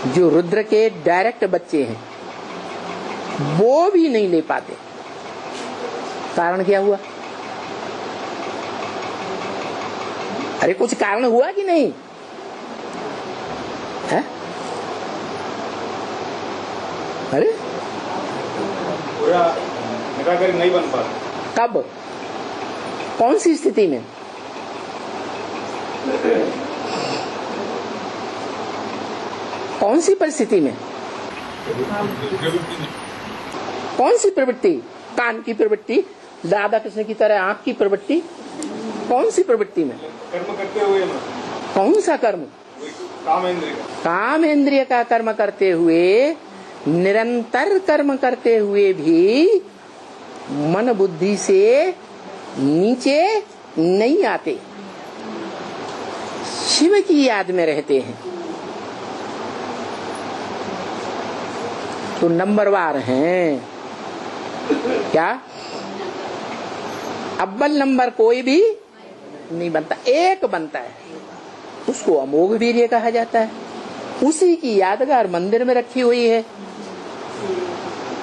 जो रुद्र के डायरेक्ट बच्चे हैं वो भी नहीं ले पाते। कारण क्या हुआ? अरे कुछ कारण हुआ कि नहीं है? अरे पूरा निराकरण नहीं बन पाता। कब? कौन सी स्थिति में? कौन सी परिस्थिति में? कौन सी प्रवृत्ति? कान की प्रवृत्ति, राधा कृष्ण की तरह आंख की प्रवृत्ति, कौन सी प्रवृत्ति में? कर्म करते हुए ना। कौन सा कर्म? कामेंद्रिय का। कामेंद्रिय का कर्म करते हुए, निरंतर कर्म करते हुए भी मन बुद्धि से नीचे नहीं आते, शिव की याद में रहते हैं। तो नंबरवार हैं क्या? अव्वल नंबर कोई भी नहीं बनता, एक बनता है, उसको अमोघ वीर्य कहा जाता है। उसी की यादगार मंदिर में रखी हुई है।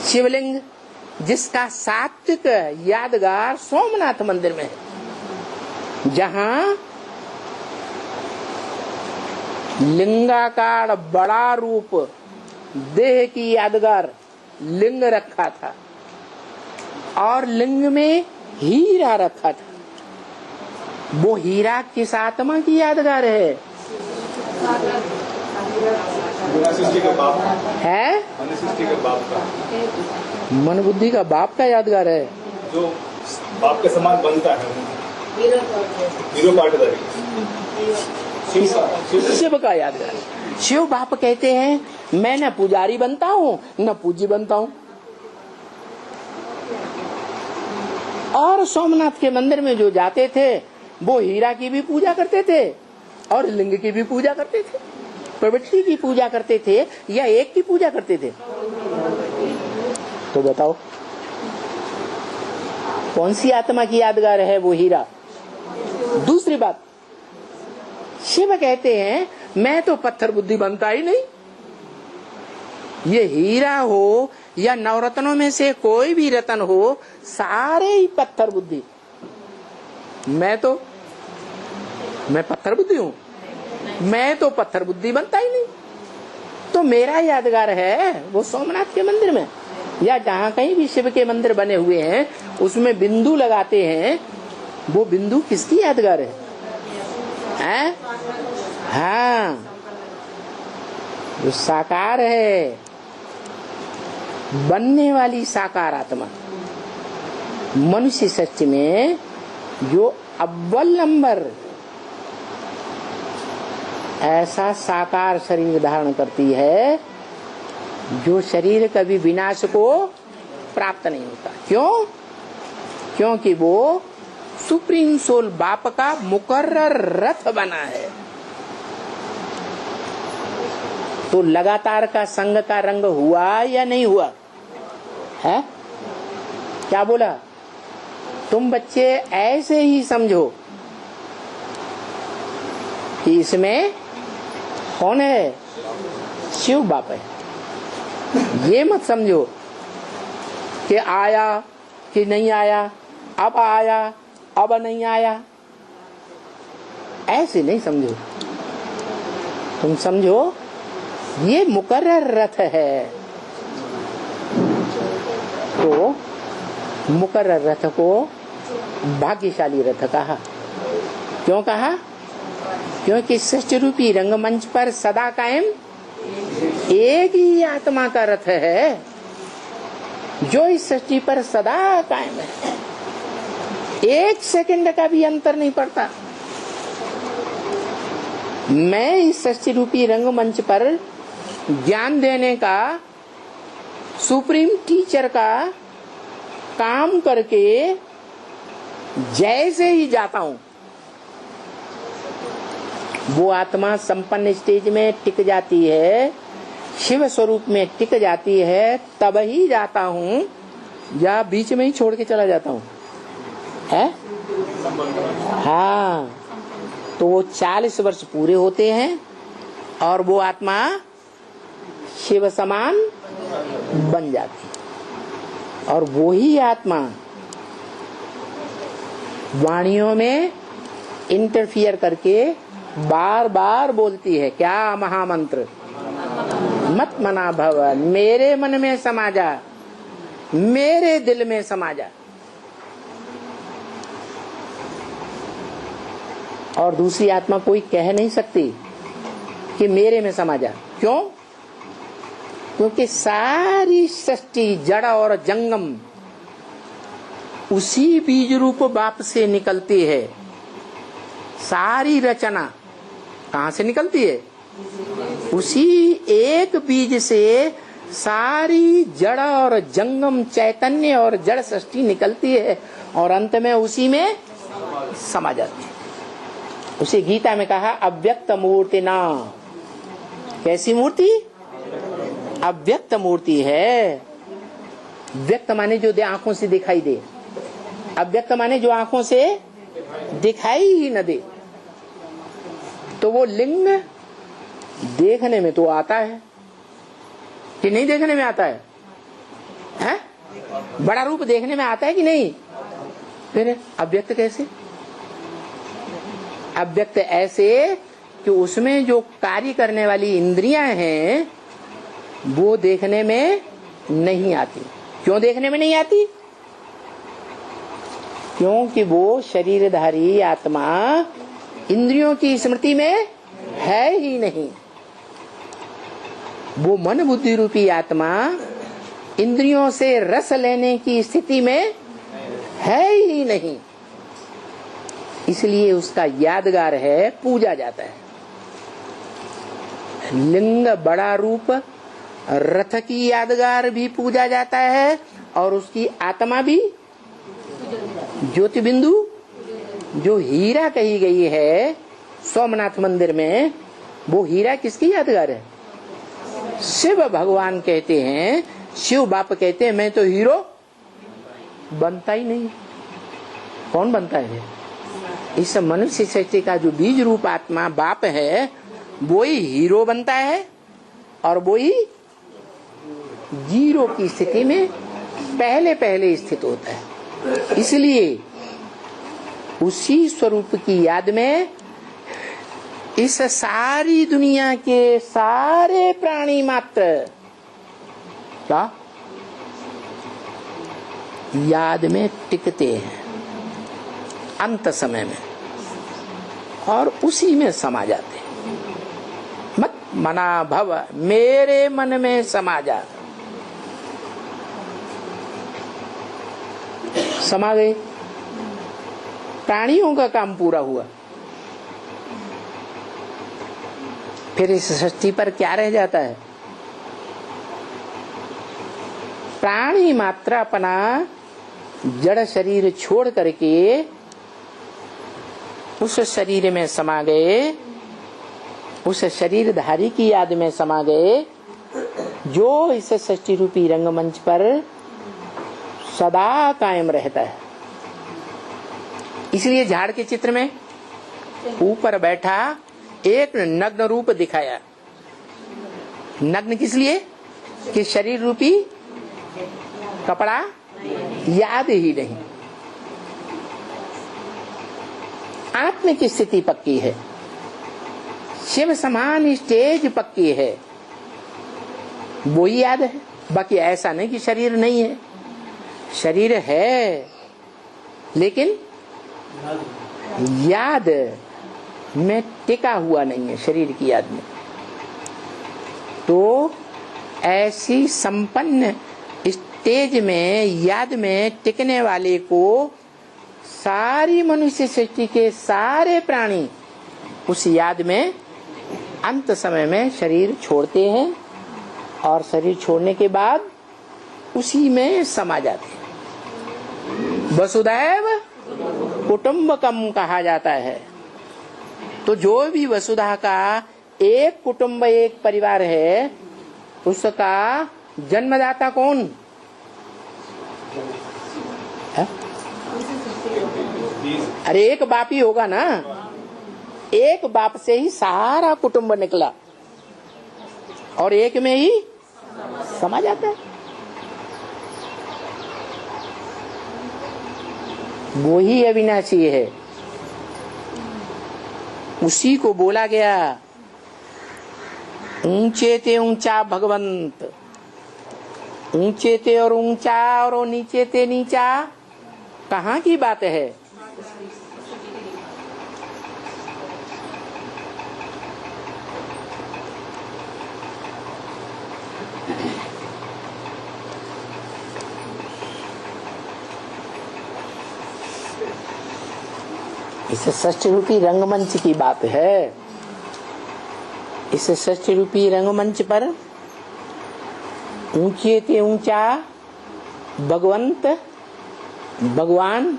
शिवलिंग जिसका सात्विक यादगार सोमनाथ मंदिर में है, जहां लिंगाकार बड़ा रूप देह की यादगार लिंग रखा था और लिंग में हीरा रखा था। वो हीरा किस आत्मा की यादगार है? है के बाप का, मन बुद्धि का बाप का यादगार है, जो बाप के समान बनता है। हीरो पाटदारी शिव का यादगार। शिव बाप कहते हैं मैं न पुजारी बनता हूँ न पूज्य बनता हूँ। और सोमनाथ के मंदिर में जो जाते थे वो हीरा की भी पूजा करते थे और लिंग की भी पूजा करते थे, प्रवृत्ति की पूजा करते थे या एक की पूजा करते थे? तो बताओ कौन सी आत्मा की यादगार है वो हीरा? दूसरी बात, शिव कहते हैं मैं तो पत्थर बुद्धि बनता ही नहीं। ये हीरा हो या नवरत्नों में से कोई भी रत्न हो, सारे ही पत्थर बुद्धि। मैं पत्थर बुद्धि हूँ, मैं तो पत्थर बुद्धि बनता ही नहीं। तो मेरा यादगार है वो सोमनाथ के मंदिर में, या जहाँ कहीं भी शिव के मंदिर बने हुए हैं उसमें बिंदु लगाते हैं, वो बिंदु किसकी यादगार है? हैं? हाँ, जो साकार है, बनने वाली साकार आत्मा। मनुष्य सृष्टि में जो अव्वल नंबर ऐसा साकार शरीर धारण करती है जो शरीर कभी विनाश को प्राप्त नहीं होता। क्यों? क्योंकि वो सुप्रीम सोल बाप का मुकर्रर रथ बना है। तो लगातार का संग का रंग हुआ या नहीं हुआ है? क्या बोला? तुम बच्चे ऐसे ही समझो कि इसमें कौन है? शिव बाप है। ये मत समझो कि आया कि नहीं आया, अब आया अब नहीं आया, ऐसे नहीं समझो। तुम समझो ये मुकर्रर रथ है। तो मुकर्रर रथ को भाग्यशाली रथ कहा। क्यों कहा? क्योंकि सृष्टि रूपी रंगमंच पर सदा कायम एक ही आत्मा का रथ है जो इस सृष्टि पर सदा कायम है। एक सेकंड का भी अंतर नहीं पड़ता। मैं इस सृष्टि रूपी रंगमंच पर ज्ञान देने का सुप्रीम टीचर का काम करके जैसे ही जाता हूं, वो आत्मा संपन्न स्टेज में टिक जाती है, शिव स्वरूप में टिक जाती है, तब ही जाता हूं या बीच में ही छोड़ के चला जाता हूं है? हाँ। तो वो 40 वर्ष पूरे होते हैं और वो आत्मा शिव समान बन जाती। और वो ही आत्मा वाणियों में इंटरफियर करके बार बार बोलती है, क्या महामंत्र, मत मना भव, मेरे मन में समा जा, मेरे दिल में समा जा। और दूसरी आत्मा कोई कह नहीं सकती कि मेरे में समा जा। क्यों? क्योंकि सारी सृष्टि जड़ और जंगम उसी बीज रूप बाप से निकलती है। सारी रचना कहाँ से निकलती है? उसी एक बीज से सारी जड़ और जंगम चैतन्य और जड़ सृष्टि निकलती है और अंत में उसी में समा जाती है। उसे गीता में कहा अव्यक्त मूर्ति ना। कैसी मूर्ति? अव्यक्त मूर्ति है। व्यक्त माने जो आंखों से दिखाई दे, अव्यक्त माने जो आंखों से दिखाई ही न दे। तो वो लिंग देखने में तो आता है कि नहीं? देखने में आता है, हैं? बड़ा रूप देखने में आता है कि नहीं? फिर अव्यक्त कैसे? अव्यक्त ऐसे कि उसमें जो कार्य करने वाली इंद्रियां हैं वो देखने में नहीं आती। क्यों देखने में नहीं आती? क्योंकि वो शरीरधारी आत्मा इंद्रियों की स्मृति में है ही नहीं। वो मन बुद्धि रूपी आत्मा इंद्रियों से रस लेने की स्थिति में है ही नहीं। इसलिए उसका यादगार है, पूजा जाता है। लिंग बड़ा रूप रथ की यादगार भी पूजा जाता है और उसकी आत्मा भी ज्योति बिंदु जो हीरा कही गई है सोमनाथ मंदिर में, वो हीरा किसकी यादगार है? शिव भगवान कहते हैं, शिव बाप कहते हैं मैं तो हीरो बनता ही नहीं। कौन बनता है? इस मनुष्य सृष्टि का जो बीज रूप आत्मा बाप है वो ही हीरो बनता है और वो ही जीरो की स्थिति में पहले पहले स्थित होता है। इसलिए उसी स्वरूप की याद में इस सारी दुनिया के सारे प्राणी मात्र क्या याद में टिकते हैं अंत समय में और उसी में समा जाते हैं। मत मना भव, मेरे मन में समा जा। समा गए, प्राणियों का काम पूरा हुआ। फिर इस सृष्टि पर क्या रह जाता है? प्राणी मात्र अपना जड़ शरीर छोड़ करके उस शरीर में समा गए, उस शरीरधारी की याद में समा गए जो इस सृष्टि रूपी रंगमंच पर सदा कायम रहता है। इसलिए झाड़ के चित्र में ऊपर बैठा एक नग्न रूप दिखाया। नग्न किस लिए? कि शरीर रूपी कपड़ा याद ही नहीं। आत्म की स्थिति पक्की है, शिव समान स्टेज पक्की है, वो ही याद है। बाकी ऐसा नहीं कि शरीर नहीं है, शरीर है लेकिन याद में टिका हुआ नहीं है, शरीर की याद में। तो ऐसी संपन्न स्टेज में याद में टिकने वाले को सारी मनुष्य सृष्टि के सारे प्राणी उस याद में अंत समय में शरीर छोड़ते हैं और शरीर छोड़ने के बाद उसी में समा जाते हैं। वसुधैव कुटुंबकम कहा जाता है। तो जो भी वसुधा का एक कुटुंब एक परिवार है उसका जन्मदाता कौन है? अरे एक बाप ही होगा ना। एक बाप से ही सारा कुटुंब निकला और एक में ही समा जाता है। वो ही अविनाशी है, उसी को बोला गया ऊंचे ते ऊंचा भगवंत। ऊंचे ते और ऊंचा और नीचे ते नीचा कहाँ की बात है? इस षष्ठ रूपी रंगमंच की बात है। इस षष्ठ रूपी रंगमंच पर ऊंचे ते ऊंचा भगवंत भगवान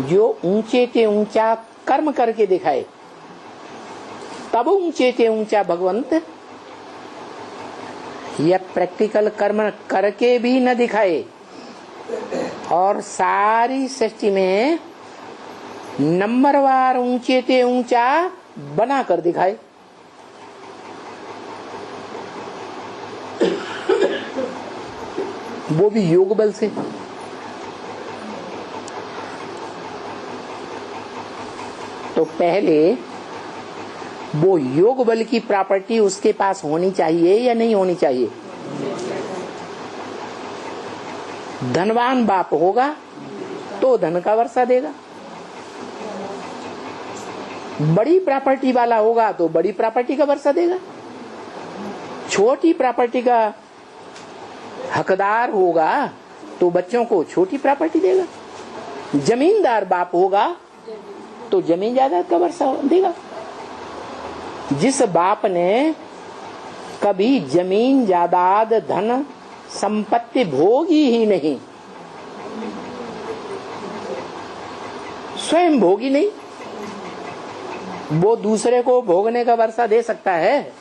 जो ऊंचे ते ऊंचा कर्म करके दिखाए, तब ऊंचे ते ऊंचा भगवंत यह प्रैक्टिकल कर्म करके भी न दिखाए और सारी सृष्टि में नंबरवार ऊंचे ते ऊंचा बना कर दिखाए। वो भी योग बल से। तो पहले वो योग बल की प्रॉपर्टी उसके पास होनी चाहिए या नहीं होनी चाहिए? धनवान बाप होगा तो धन का वर्षा देगा, बड़ी प्रॉपर्टी वाला होगा तो बड़ी प्रॉपर्टी का वर्षा देगा, छोटी प्रॉपर्टी का हकदार होगा तो बच्चों को छोटी प्रॉपर्टी देगा, जमींदार बाप होगा तो जमीन जायदाद का वर्षा देगा। जिस बाप ने कभी जमीन जायदाद धन संपत्ति भोगी ही नहीं, स्वयं भोगी नहीं, वो दूसरे को भोगने का वर्षा दे सकता है?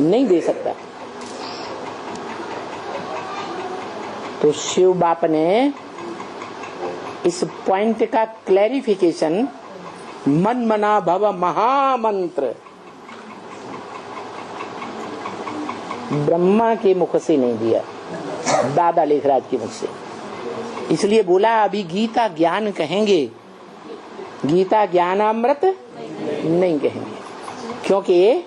नहीं दे सकता। तो शिव बाप ने इस पॉइंट का क्लैरिफिकेशन मन मना भव महामंत्र ब्रह्मा के मुख से नहीं दिया, दादा लेखराज के मुख से। इसलिए बोला अभी गीता ज्ञान कहेंगे, गीता ज्ञानामृत नहीं कहेंगे, क्योंकि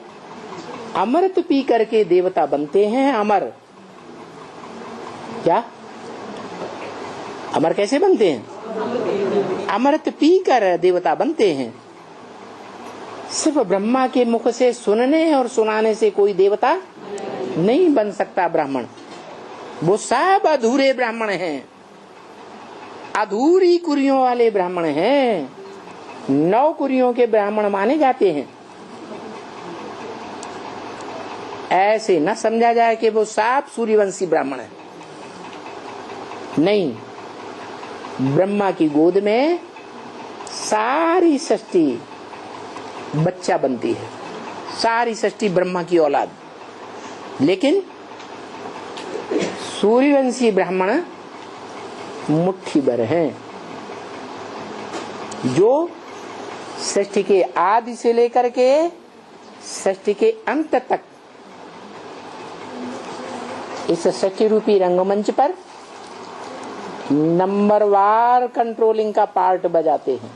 अमृत पी करके देवता बनते हैं। अमर क्या? अमर कैसे बनते हैं? अमृत पी कर देवता बनते हैं। सिर्फ ब्रह्मा के मुख से सुनने और सुनाने से कोई देवता नहीं बन सकता। ब्राह्मण वो सब अधूरे ब्राह्मण हैं, अधूरी कुरियों वाले ब्राह्मण हैं, 9 कुरियों के ब्राह्मण माने जाते हैं। ऐसे न समझा जाए कि वो सब सूर्यवंशी ब्राह्मण है। नहीं, ब्रह्मा की गोद में सारी सृष्टि बच्चा बनती है, सारी सृष्टि ब्रह्मा की औलाद। लेकिन सूर्यवंशी ब्राह्मण मुट्ठी भर हैं, जो सृष्टि के आदि से लेकर के सृष्टि के अंत तक इस सृष्टि रूपी रंगमंच पर नंबरवार कंट्रोलिंग का पार्ट बजाते हैं।